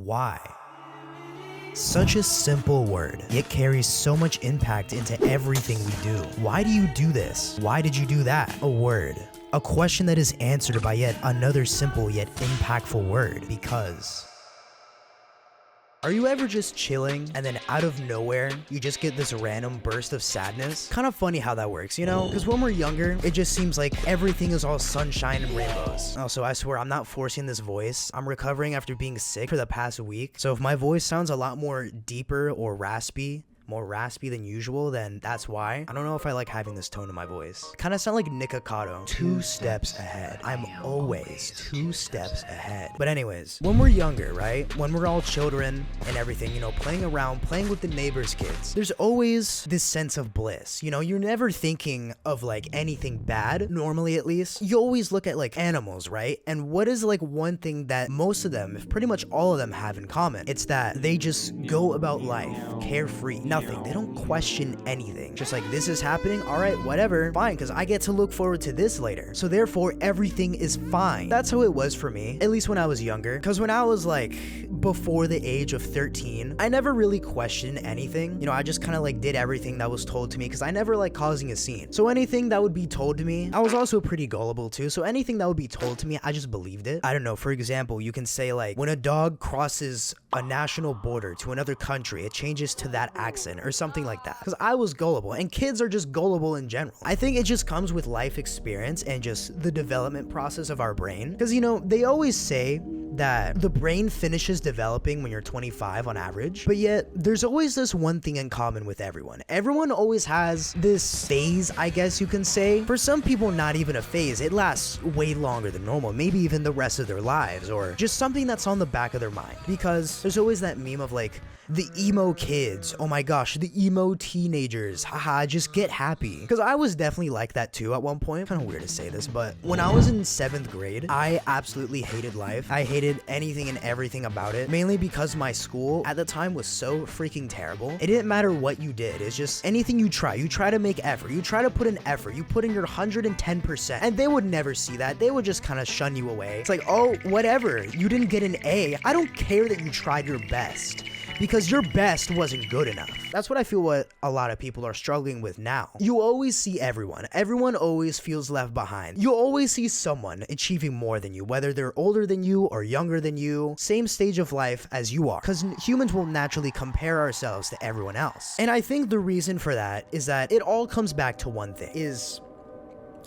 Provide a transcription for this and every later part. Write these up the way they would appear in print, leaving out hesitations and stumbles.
Why? Such a simple word, yet carries so much impact into everything we do. Why do you do this? Why did you do that? A word. A question that is answered by yet another simple yet impactful word, because. Are you ever just chilling and then out of nowhere, you just get this random burst of sadness? Kind of funny how that works, you know? Because when we're younger, it just seems like everything is all sunshine and rainbows. Also, I swear I'm not forcing this voice. I'm recovering after being sick for the past week. So if my voice sounds a lot more deeper or more raspy than usual, then that's why. I don't know if I like having this tone in my voice. Kind of sound like Nick Ocado. 2 steps ahead. I'm always 2 steps ahead. But anyways, when we're younger, right? When we're all children and everything, you know, playing around, playing with the neighbor's kids, there's always this sense of bliss. You know, you're never thinking of like anything bad, normally at least. You always look at like animals, right? And what is like one thing that most of them, if pretty much all of them, have in common? It's that they just go about life carefree. Nothing. They don't question anything. Just like, this is happening, all right, whatever, fine, because I get to look forward to this later. So therefore, everything is fine. That's how it was for me, at least when I was younger. Because when I was like before the age of 13, I never really questioned anything. You know, I just kind of like did everything that was told to me because I never like causing a scene. So anything that would be told to me, I was also pretty gullible too. So anything that would be told to me, I just believed it. I don't know. For example, you can say like, when a dog crosses a national border to another country, it changes to that accent or something like that, because I was gullible, and kids are just gullible in general. I think it just comes with life experience and just the development process of our brain, because you know, they always say that the brain finishes developing when you're 25 on average, but yet there's always this one thing in common with everyone. Everyone always has this phase, I guess you can say. For some people, not even a phase. It lasts way longer than normal, maybe even the rest of their lives, or just something that's on the back of their mind, because there's always that meme of like, the emo kids, oh my gosh, the emo teenagers, haha, just get happy. Because I was definitely like that too at one point. Kind of weird to say this, but when I was in 7th grade, I absolutely hated life. I hated anything and everything about it, mainly because my school at the time was so freaking terrible. It didn't matter what you did. It's just anything you try to make effort, you try to put in effort, you put in your 110%, and they would never see that. They would just kind of shun you away. It's like, oh, whatever, you didn't get an A. I don't care that you tried your best, because your best wasn't good enough. That's what I feel what a lot of people are struggling with now. You always see everyone. Everyone always feels left behind. You always see someone achieving more than you, whether they're older than you or younger than you, same stage of life as you are, because humans will naturally compare ourselves to everyone else. And I think the reason for that is that it all comes back to one thing, is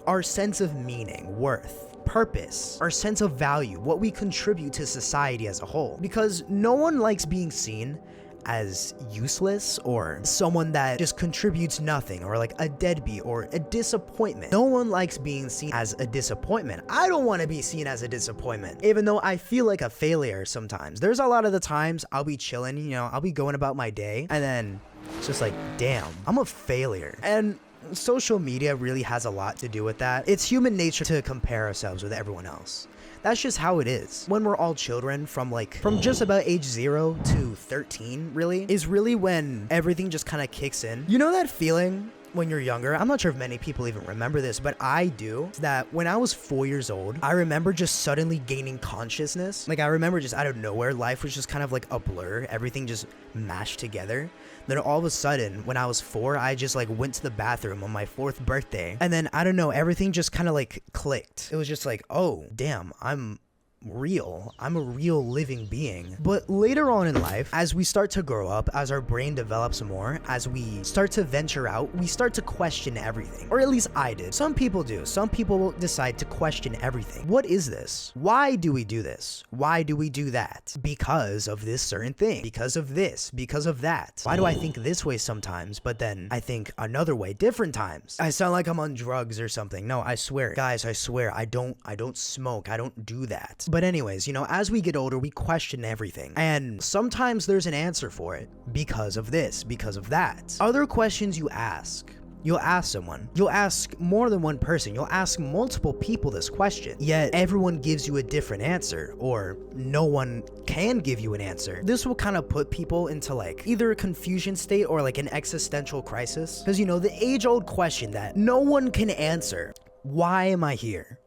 our sense of meaning, worth, purpose, our sense of value, what we contribute to society as a whole. Because no one likes being seen as useless or someone that just contributes nothing, or like a deadbeat or a disappointment. No one likes being seen as a disappointment. I don't want to be seen as a disappointment, even though I feel like a failure sometimes. There's a lot of the times I'll be chilling, you know, I'll be going about my day, and then it's just like, damn, I'm a failure. And social media really has a lot to do with that. It's human nature to compare ourselves with everyone else. That's just how it is. When we're all children, from just about age 0 to 13, really, is really when everything just kind of kicks in. You know that feeling when you're younger? I'm not sure if many people even remember this, but I do. That when I was 4 years old, I remember just suddenly gaining consciousness. Like, I remember just out of nowhere, life was just kind of like a blur. Everything just mashed together. Then all of a sudden, when I was 4, I just like went to the bathroom on my 4th birthday. And then, I don't know, everything just kind of like clicked. It was just like, oh, damn, I'm real. I'm a real living being. But later on in life, as we start to grow up, as our brain develops more, as we start to venture out, we start to question everything. Or at least I did. Some people do. Some people will decide to question everything. What is this? Why do we do this? Why do we do that? Because of this certain thing. Because of this. Because of that. Why do I think this way sometimes, but then I think another way different times? I sound like I'm on drugs or something. No, I swear. Guys, I swear, I don't smoke. I don't do that. But anyways, you know, as we get older, we question everything. And sometimes there's an answer for it. Because of this, because of that. Other questions you ask. You'll ask someone. You'll ask more than one person. You'll ask multiple people this question. Yet everyone gives you a different answer, or no one can give you an answer. This will kind of put people into like either a confusion state or like an existential crisis. Because, you know, the age-old question that no one can answer. Why am I here?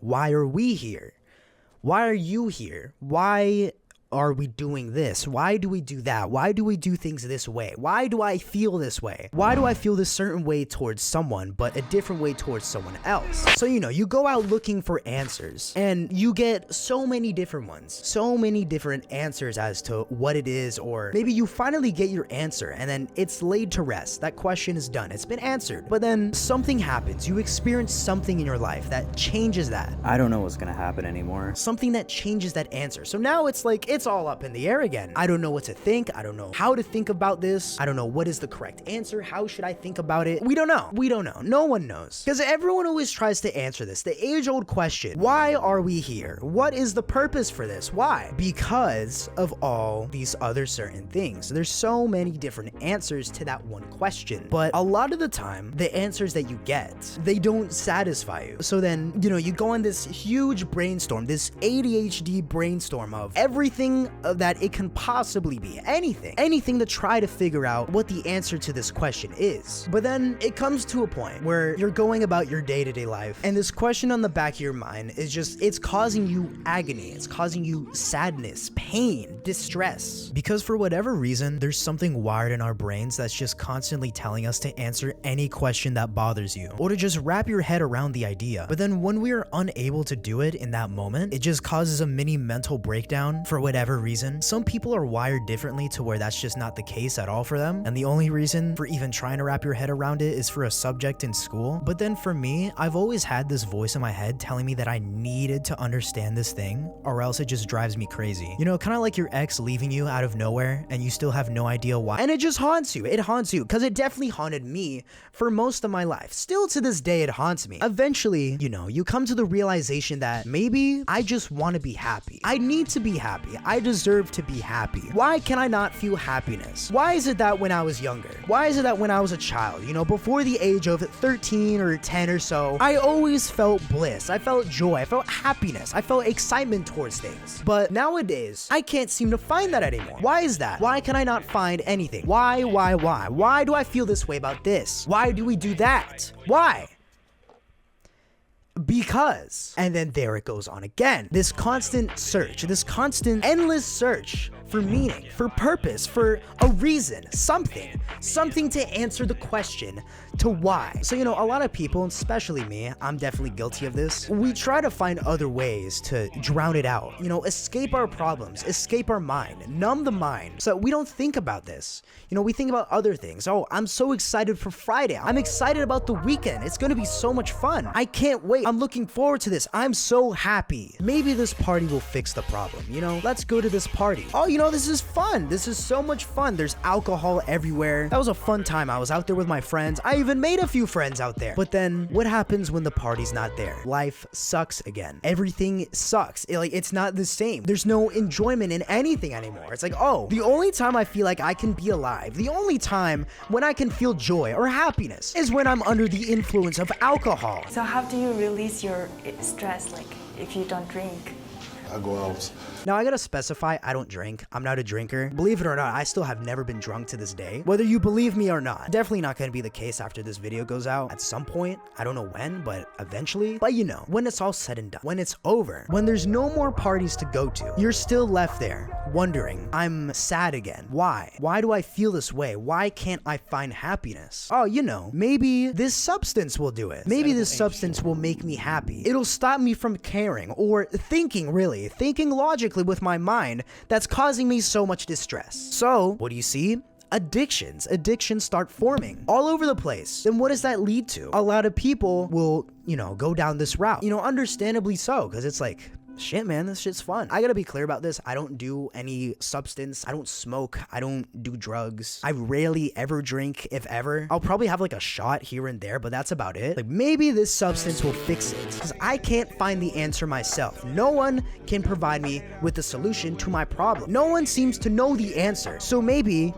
Why are we here? Why are you here? Why are we doing this? Why do we do that? Why do we do things this way? Why do I feel this way? Why do I feel this certain way towards someone, but a different way towards someone else? So, you go out looking for answers and you get so many different ones, so many different answers as to what it is, or maybe you finally get your answer and then it's laid to rest. That question is done. It's been answered. But then something happens. You experience something in your life that changes that. I don't know what's gonna happen anymore. Something that changes that answer. So now it's like, it's all up in the air again. I don't know what to think. I don't know how to think about this. I don't know what is the correct answer. How should I think about it? We don't know. We don't know. No one knows. Because everyone always tries to answer this. The age-old question, why are we here? What is the purpose for this? Why? Because of all these other certain things. There's so many different answers to that one question. But a lot of the time, the answers that you get, they don't satisfy you. So then, you go on this huge brainstorm, this ADHD brainstorm of everything that it can possibly be. Anything to try to figure out what the answer to this question is. But then it comes to a point where you're going about your day-to-day life and this question on the back of your mind is just, it's causing you agony. It's causing you sadness, pain, distress. Because for whatever reason, there's something wired in our brains that's just constantly telling us to answer any question that bothers you, or to just wrap your head around the idea. But then when we are unable to do it in that moment, it just causes a mini mental breakdown for whatever reason. Some people are wired differently to where that's just not the case at all for them, and the only reason for even trying to wrap your head around it is for a subject in school. But then for me, I've always had this voice in my head telling me that I needed to understand this thing, or else it just drives me crazy. Kind of like your ex leaving you out of nowhere and you still have no idea why, and it just haunts you. It haunts you because it definitely haunted me for most of my life. Still to this day, it haunts me. Eventually, you come to the realization that maybe I just want to be happy. I need to be happy. I deserve to be happy. Why can I not feel happiness? Why is it that when I was younger, why is it that when I was a child, before the age of 13 or 10 or so, I always felt bliss. I felt joy. I felt happiness. I felt excitement towards things. But nowadays, I can't seem to find that anymore. Why is that? Why can I not find anything? Why? Why do I feel this way about this? Why do we do that? Why? Because. And then there it goes on again. This constant search, this constant endless search for meaning, for purpose, for a reason, something to answer the question to why. So, a lot of people, especially me, I'm definitely guilty of this. We try to find other ways to drown it out, escape our problems, escape our mind, numb the mind. So we don't think about this. We think about other things. Oh, I'm so excited for Friday. I'm excited about the weekend. It's going to be so much fun. I can't wait. I'm looking forward to this. I'm so happy. Maybe this party will fix the problem. Let's go to this party. Oh, this is fun. This is so much fun. There's alcohol everywhere. That was a fun time. I was out there with my friends. I even made a few friends out there. But then what happens when the party's not there? Life sucks again. Everything sucks. It's not the same. There's no enjoyment in anything anymore. It's like, oh, the only time I feel like I can be alive, the only time when I can feel joy or happiness is when I'm under the influence of alcohol. So how do you release your stress, if you don't drink? I go out. Now, I gotta specify, I don't drink. I'm not a drinker. Believe it or not, I still have never been drunk to this day. Whether you believe me or not. Definitely not gonna be the case after this video goes out. At some point, I don't know when, but eventually. But when it's all said and done, when it's over, when there's no more parties to go to, you're still left there wondering, I'm sad again. Why? Why do I feel this way? Why can't I find happiness? Oh, maybe this substance will do it. Maybe this substance will make me happy. It'll stop me from caring or thinking logically with my mind that's causing me so much distress. So, what do you see? Addictions start forming all over the place. Then what does that lead to? A lot of people will, go down this route. Understandably so, because it's like, shit, man, this shit's fun. I gotta be clear about this. I don't do any substance. I don't smoke. I don't do drugs. I rarely ever drink, if ever. I'll probably have a shot here and there, but that's about it. Maybe this substance will fix it, because I can't find the answer myself. No one can provide me with the solution to my problem. No one seems to know the answer. So maybe,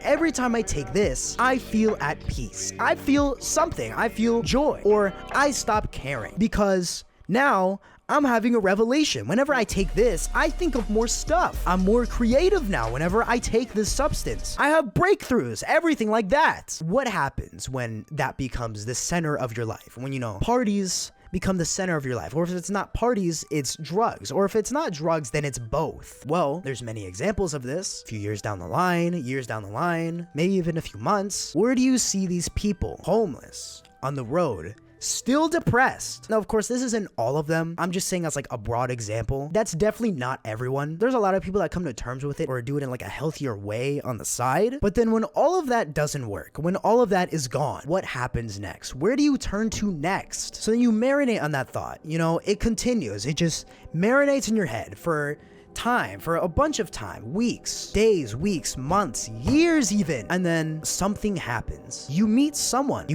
every time I take this, I feel at peace. I feel something. I feel joy. Or I stop caring, because now I'm having a revelation. Whenever I take this, I think of more stuff. I'm more creative now whenever I take this substance. I have breakthroughs, everything like that. What happens when that becomes the center of your life? When, parties become the center of your life. Or if it's not parties, it's drugs. Or if it's not drugs, then it's both. Well, there's many examples of this. A few years down the line, maybe even a few months. Where do you see these people? Homeless, on the road, still depressed. Now, of course, this isn't all of them. I'm just saying as like a broad example. That's definitely not everyone. There's a lot of people that come to terms with it or do it in like a healthier way on the side. But then when all of that doesn't work, when all of that is gone, what happens next? Where do you turn to next? So then you marinate on that thought. You know, it continues. It just marinates in your head for a bunch of time, weeks, days, weeks, months, years even, and then something happens. You meet someone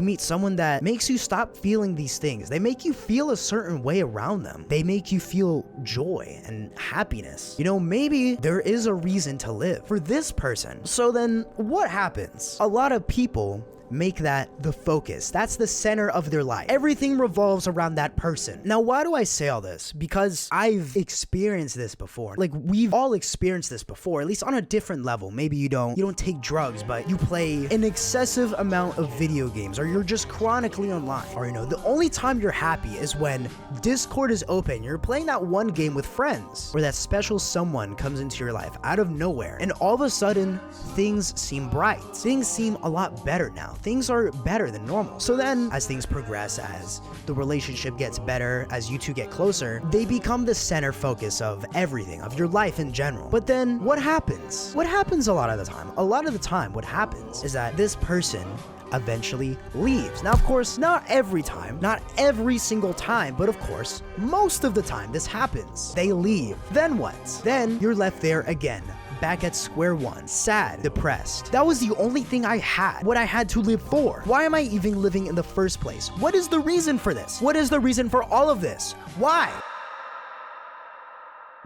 that makes you stop feeling these things. They make you feel a certain way around them. They make you feel joy and happiness. You know, maybe there is a reason to live for this person. So then what happens? A lot of people make that the focus. That's the center of their life. Everything revolves around that person. Now, why do I say all this? Because I've experienced this before. Like, we've all experienced this before, at least on a different level. Maybe you don't take drugs, but you play an excessive amount of video games, or you're just chronically online. Or, you know, the only time you're happy is when Discord is open. You're playing that one game with friends, where that special someone comes into your life out of nowhere, and all of a sudden, things seem bright. Things seem a lot better now. Things are better than normal. So then, as things progress, as the relationship gets better, as you two get closer, they become the center focus of everything, of your life in general. But then, what happens? What happens a lot of the time? A lot of the time, what happens is that this person eventually leaves. Now, of course, not every time, not every single time, but of course, most of the time this happens. They leave. Then what? Then you're left there again, back at square one, sad, depressed. That was the only thing I had, what I had to live for. Why am I even living in the first place? What is the reason for this? What is the reason for all of this? Why?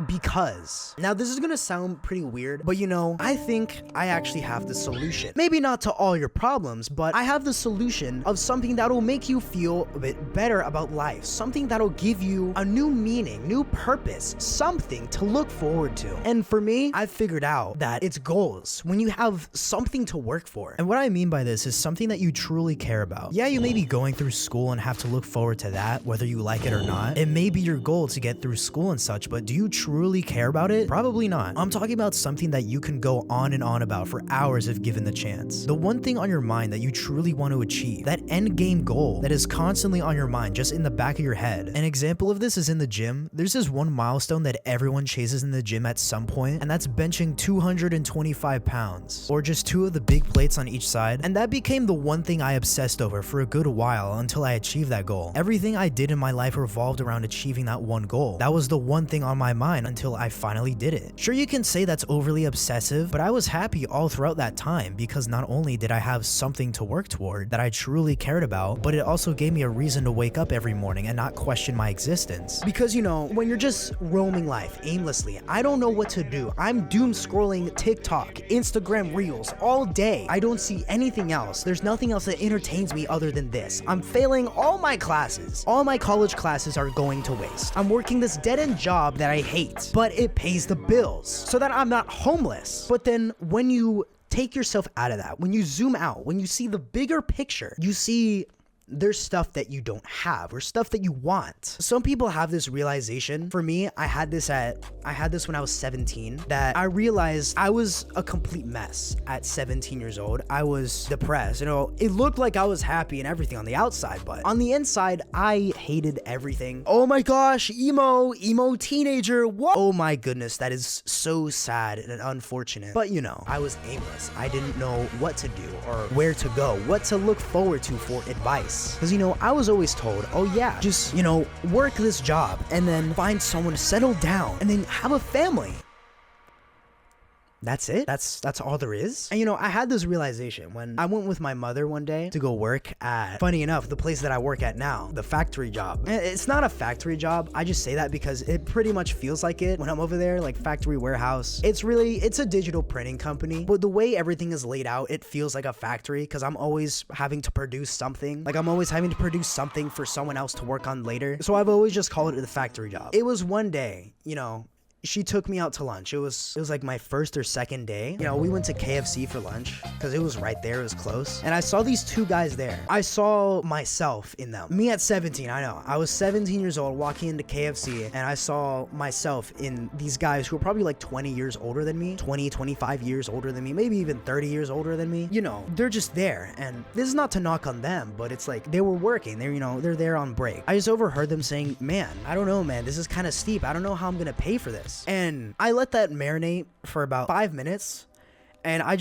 Because. Now, this is gonna sound pretty weird, but you know, I think I actually have the solution. Maybe not to all your problems, but I have the solution of something that'll make you feel a bit better about life. Something that'll give you a new meaning, new purpose, something to look forward to. And for me, I've figured out that it's goals. When you have something to work for. And what I mean by this is something that you truly care about. Yeah, you may be going through school and have to look forward to that, whether you like it or not. It may be your goal to get through school and such, but do you truly care about it? Probably not. I'm talking about something that you can go on and on about for hours if given the chance. The one thing on your mind that you truly want to achieve, that end game goal that is constantly on your mind, just in the back of your head. An example of this is in the gym. There's this one milestone that everyone chases in the gym at some point, and that's benching 225 pounds, or just 2 of the big plates on each side. And that became the one thing I obsessed over for a good while until I achieved that goal. Everything I did in my life revolved around achieving that one goal. That was the one thing on my mind until I finally did it. Sure, you can say that's overly obsessive, but I was happy all throughout that time because not only did I have something to work toward that I truly cared about, but it also gave me a reason to wake up every morning and not question my existence. Because, you know, when you're just roaming life aimlessly, I don't know what to do. I'm doom scrolling TikTok, Instagram Reels all day. I don't see anything else. There's nothing else that entertains me other than this. I'm failing all my classes. All my college classes are going to waste. I'm working this dead-end job that I hate, but it pays the bills so that I'm not homeless. But then when you take yourself out of that, when you zoom out, when you see the bigger picture, you see there's stuff that you don't have or stuff that you want. Some people have this realization. For me, I had this when I was 17, that I realized I was a complete mess at 17 years old. I was depressed. You know, it looked like I was happy and everything on the outside, but on the inside, I hated everything. Oh my gosh, emo teenager. What? Oh my goodness, that is so sad and unfortunate. But you know, I was aimless. I didn't know what to do or where to go, what to look forward to for advice. Because, you know, I was always told, oh yeah, just, you know, work this job and then find someone to settle down and then have a family. That's it? That's all there is? And you know, I had this realization when I went with my mother one day to go work at, funny enough, the place that I work at now, the factory job. It's not a factory job. I just say that because it pretty much feels like it when I'm over there, like factory warehouse. It's a digital printing company, but the way everything is laid out, it feels like a factory because I'm always having to produce something. Like I'm always having to produce something for someone else to work on later. So I've always just called it the factory job. It was one day, you know, she took me out to lunch. It was like my first or second day. You know, we went to KFC for lunch because it was right there. It was close. And I saw these two guys there. I saw myself in them. Me at 17, I know. I was 17 years old walking into KFC and I saw myself in these guys who were probably like 20 years older than me, 20, 25 years older than me, maybe even 30 years older than me. You know, they're just there. And this is not to knock on them, but it's like they were working. They're, you know, they're there on break. I just overheard them saying, man, I don't know, man, this is kind of steep. I don't know how I'm going to pay for this. And I let that marinate for about 5 minutes. And I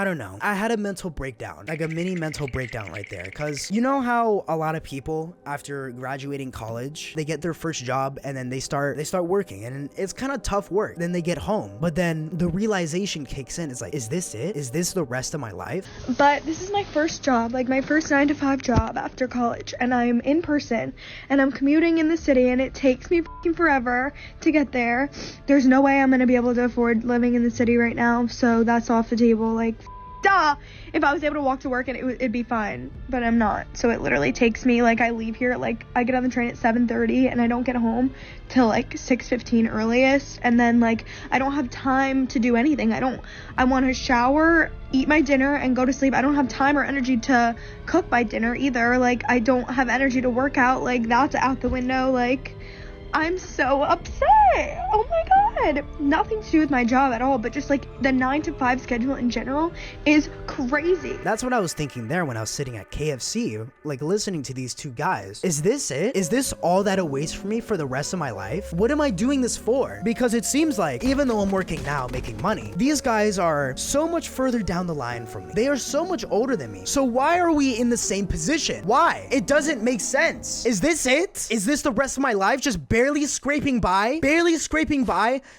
don't know. I had a mental breakdown, like a mini mental breakdown right there. Cause you know how a lot of people after graduating college, they get their first job and then they start working and it's kind of tough work. Then they get home, but then the realization kicks in. It's like, is this it? Is this the rest of my life? But this is my first job, like my first 9-to-5 job after college. And I'm in person and I'm commuting in the city and it takes me fucking forever to get there. There's no way I'm going to be able to afford living in the city right now. So that's off the table. Like, duh, if I was able to walk to work and it'd be fine, but I'm not. So it literally takes me, like, I leave here, like, I get on the train at 7:30 and I don't get home till like 6:15 earliest, and then like I don't have time to do anything. I want to shower, eat my dinner, and go to sleep. I don't have time or energy to cook my dinner either. Like, I don't have energy to work out. Like, that's out the window. Like, I'm so upset. Oh my god. Nothing to do with my job at all, but just like the 9-to-5 schedule in general is crazy. That's what I was thinking there when I was sitting at KFC, like listening to these two guys. Is this it? Is this all that awaits for me for the rest of my life? What am I doing this for? Because it seems like even though I'm working now making money, these guys are so much further down the line from me. They are so much older than me. So why are we in the same position? Why? It doesn't make sense. Is this it? Is this the rest of my life? Just barely scraping by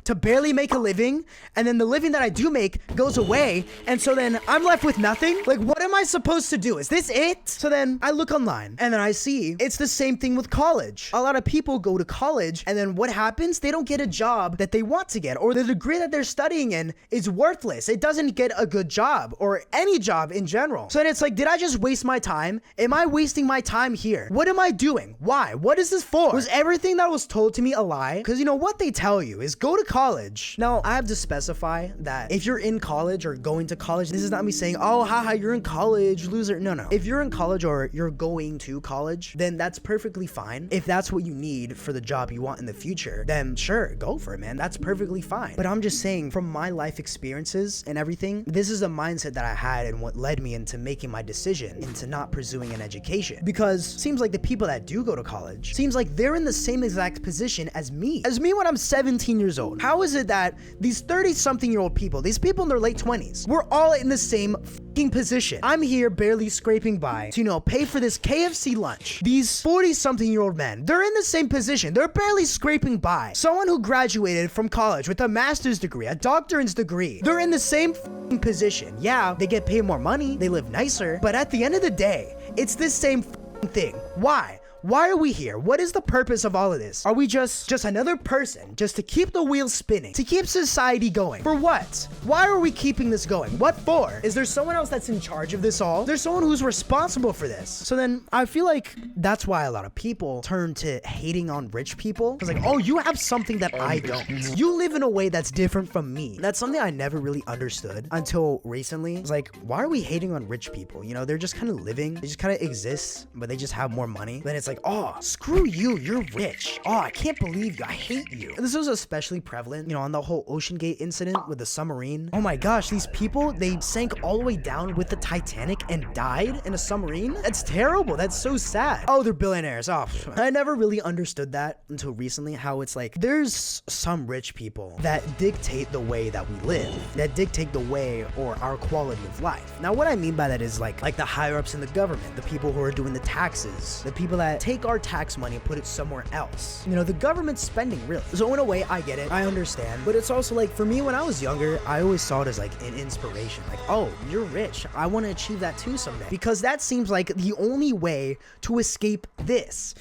to barely make a living, and then the living that I do make goes away, and so then I'm left with nothing? Like, what am I supposed to do? Is this it? So then I look online and then I see it's the same thing with college. A lot of people go to college and then what happens? They don't get a job that they want to get, or the degree that they're studying in is worthless. It doesn't get a good job or any job in general. So then it's like, did I just waste my time? Am I wasting my time here? What am I doing? Why? What is this for? Was everything that was told to me a lie? Because you know what they tell you is go to college. Now I have to specify that if you're in college or going to college, this is not me saying, oh haha, you're in college, loser. No. If you're in college or you're going to college, then that's perfectly fine. If that's what you need for the job you want in the future, then sure, go for it, man. That's perfectly fine. But I'm just saying, from my life experiences and everything, this is a mindset that I had and what led me into making my decision into not pursuing an education. Because it seems like the people that do go to college, seems like they're in the same exact position as me when I'm 17 years old. How is it that these 30-something-year-old people, these people in their late 20s, we're all in the same fucking position? I'm here barely scraping by to, you know, pay for this KFC lunch. These 40-something-year-old men, they're in the same position. They're barely scraping by. Someone who graduated from college with a master's degree, a doctorate's degree, they're in the same fucking position. Yeah, they get paid more money, they live nicer, but at the end of the day, it's the same fucking thing. Why? Why are we here? What is the purpose of all of this? Are we just another person just to keep the wheels spinning, to keep society going? For what? Why are we keeping this going? What for? Is there someone else that's in charge of this all? There's someone who's responsible for this. So then I feel like that's why a lot of people turn to hating on rich people. It's like, oh, you have something that I don't. You live in a way that's different from me. That's something I never really understood until recently. It's like, why are we hating on rich people? You know, they're just kind of living. They just kind of exist, but they just have more money. Then it's like, oh, screw you, you're rich. Oh, I can't believe you, I hate you. And this was especially prevalent, you know, on the whole Ocean Gate incident with the submarine. Oh my gosh, these people, they sank all the way down with the Titanic and died in a submarine? That's terrible, that's so sad. Oh, they're billionaires. Oh, I never really understood that until recently, how it's like, there's some rich people that dictate the way that we live, that dictate the way or our quality of life. Now, what I mean by that is like the higher ups in the government, the people who are doing the taxes, the people that take our tax money and put it somewhere else. You know, the government's spending really. So in a way, I get it, I understand, but it's also like, for me, when I was younger, I always saw it as like an inspiration. Like, oh, you're rich, I want to achieve that too someday. Because that seems like the only way to escape this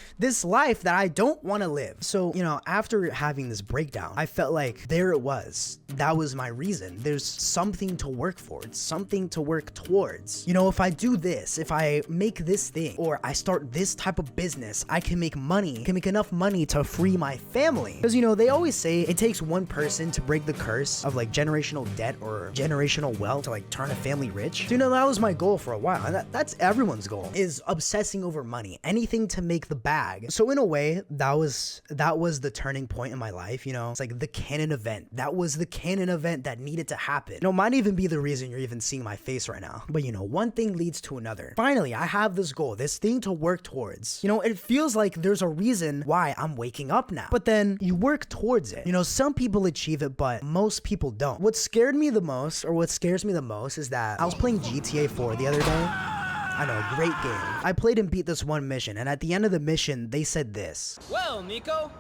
life that I don't want to live. So, you know, after having this breakdown, I felt like there it was. That was my reason. There's something to work for. It's something to work towards. You know, if I do this, if I make this thing, or I start this type of business, business, I can make money, can make enough money to free my family. Because, you know, they always say it takes one person to break the curse of like generational debt or generational wealth to like turn a family rich. So, you know, that was my goal for a while. And that's everyone's goal, is obsessing over money, anything to make the bag. So in a way, that was the turning point in my life. You know, it's like the canon event. That was the canon event that needed to happen. You know, might even be the reason you're even seeing my face right now. But you know, one thing leads to another. Finally, I have this goal, this thing to work towards. You know, it feels like there's a reason why I'm waking up now. But then you work towards it. You know, some people achieve it, but most people don't. What scared me the most, or what scares me the most, is that I was playing GTA 4 the other day. I know, great game. I played and beat this one mission, and at the end of the mission, they said this. Well, Nico,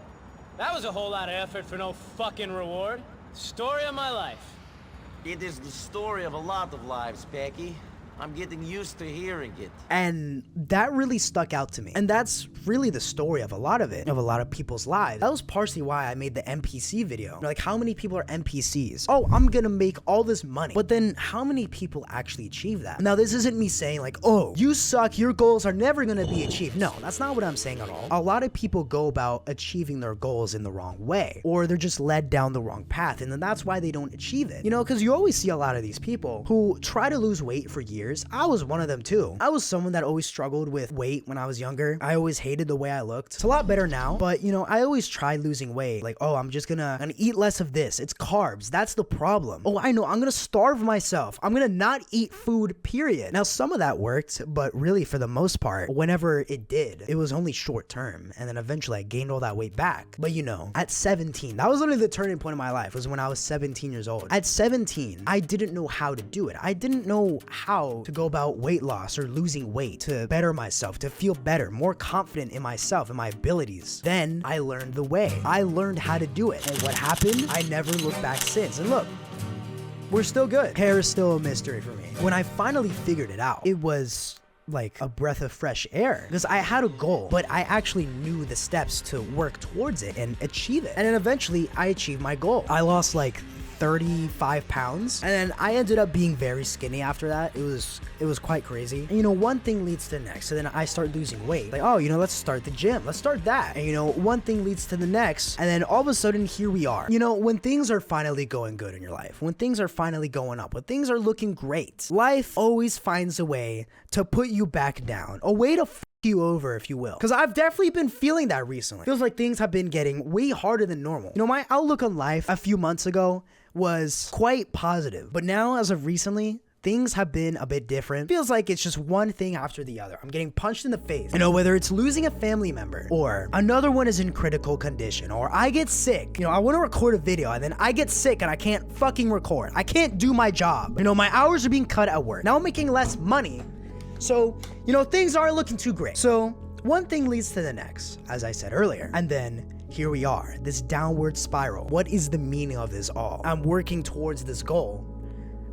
that was a whole lot of effort for no fucking reward. Story of my life. It is the story of a lot of lives, Becky. I'm getting used to hearing it. And that really stuck out to me. And that's really the story of a lot of it, of a lot of people's lives. That was partially why I made the NPC video. Like, how many people are NPCs? Oh, I'm gonna make all this money. But then how many people actually achieve that? Now, this isn't me saying like, oh, you suck, your goals are never gonna be achieved. No, that's not what I'm saying at all. A lot of people go about achieving their goals in the wrong way, or they're just led down the wrong path, and then that's why they don't achieve it. You know, because you always see a lot of these people who try to lose weight for years. I was one of them too. I was someone that always struggled with weight when I was younger. I always hated the way I looked. It's a lot better now, but you know, I always tried losing weight. Like, oh, I'm just gonna eat less of this. It's carbs. That's the problem. Oh, I know. I'm gonna starve myself. I'm gonna not eat food, period. Now, some of that worked, but really for the most part, whenever it did, it was only short term. And then eventually I gained all that weight back. But you know, at 17, that was literally the turning point of my life, was when I was 17 years old. At 17, I didn't know how to do it. I didn't know how to go about weight loss or losing weight to better myself, to feel better, more confident in myself and my abilities. Then I learned the way. I learned how to do it. And what happened? I never looked back since. And look, we're still good. Hair is still a mystery for me. When I finally figured it out, it was like a breath of fresh air, because I had a goal, but I actually knew the steps to work towards it and achieve it. And then eventually I achieved my goal. I lost like 35 pounds, and then I ended up being very skinny after that. It was quite crazy. And you know, one thing leads to the next. So then I start losing weight. Like, oh, you know, let's start the gym. Let's start that. And you know, one thing leads to the next. And then all of a sudden, here we are. You know, when things are finally going good in your life, when things are finally going up, when things are looking great, life always finds a way to put you back down. A way to you over, if you will. Because I've definitely been feeling that recently. Feels like things have been getting way harder than normal. You know, my outlook on life a few months ago was quite positive, but now, as of recently, things have been a bit different. Feels like it's just one thing after the other. I'm getting punched in the face. You know, whether it's losing a family member, or another one is in critical condition, or I get sick. You know, I want to record a video and then I get sick and I can't fucking record. I can't do my job. You know, my hours are being cut at work. Now I'm making less money. So, you know, things aren't looking too great. So one thing leads to the next, as I said earlier. And then here we are, this downward spiral. What is the meaning of this all? I'm working towards this goal.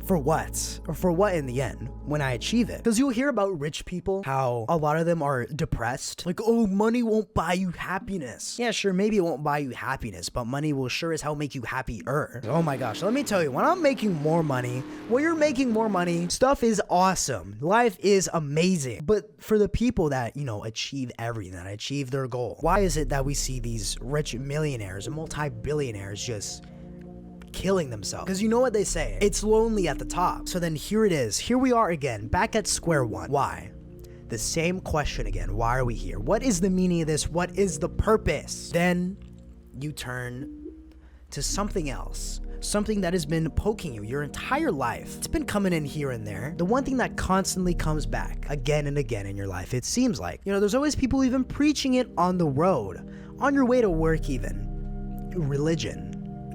For what? Or for what in the end, when I achieve it? Because you'll hear about rich people, how a lot of them are depressed. Like, oh, money won't buy you happiness. Yeah, sure, maybe it won't buy you happiness, but money will sure as hell make you happier. Oh my gosh, let me tell you, when I'm making more money, when you're making more money, stuff is awesome. Life is amazing. But for the people that, you know, achieve everything, that achieve their goal, why is it that we see these rich millionaires and multi-billionaires just killing themselves? Because you know what they say, it's lonely at the top. So then here it is. Here we are again, back at square one. Why? The same question again. Why are we here? What is the meaning of this? What is the purpose? Then you turn to something else. Something that has been poking you your entire life. It's been coming in here and there. The one thing that constantly comes back again and again in your life, it seems like. You know, there's always people even preaching it on the road, on your way to work even. Religion.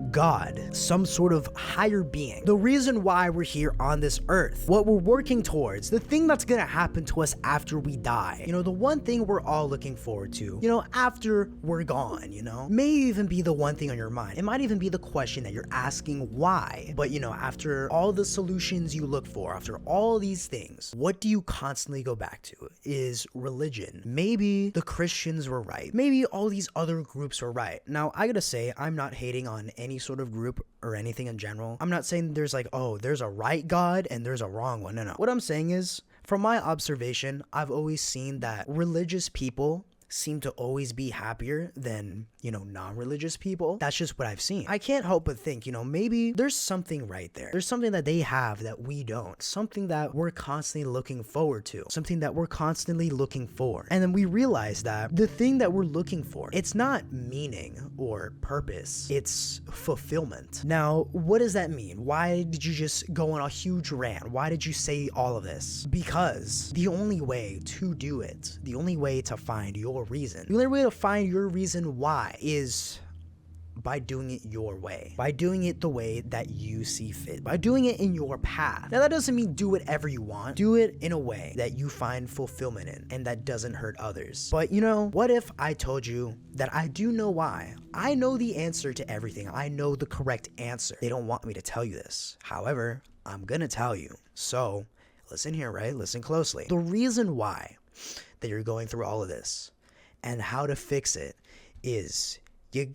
God, some sort of higher being, the reason why we're here on this earth, what we're working towards, the thing that's gonna happen to us after we die, you know, the one thing we're all looking forward to, you know, after we're gone, you know, may even be the one thing on your mind. It might even be the question that you're asking why, but you know, after all the solutions you look for, after all these things, what do you constantly go back to? Is religion. Maybe the Christians were right. Maybe all these other groups were right. Now, I gotta say, I'm not hating on any sort of group or anything in general. I'm not saying there's like, oh, there's a right God and there's a wrong one. No. What I'm saying is, from my observation, I've always seen that religious people seem to always be happier than, non-religious people. That's just what I've seen. I can't help but think, maybe there's something right there. There's something that they have that we don't. Something that we're constantly looking forward to. Something that we're constantly looking for. And then we realize that the thing that we're looking for, it's not meaning or purpose. It's fulfillment. Now, what does that mean? Why did you just go on a huge rant? Why did you say all of this? Because the only way to do it, the only way to find your reason, the only way to find your reason why is by doing it your way, by doing it the way that you see fit, by doing it in your path. Now, that doesn't mean do whatever you want. Do it in a way that you find fulfillment in and that doesn't hurt others. But what if I told you that I do know why? I know the answer to everything. I know the correct answer. They don't want me to tell you this. However, I'm gonna tell you. So listen here, right? Listen closely. The reason why that you're going through all of this and how to fix it is you got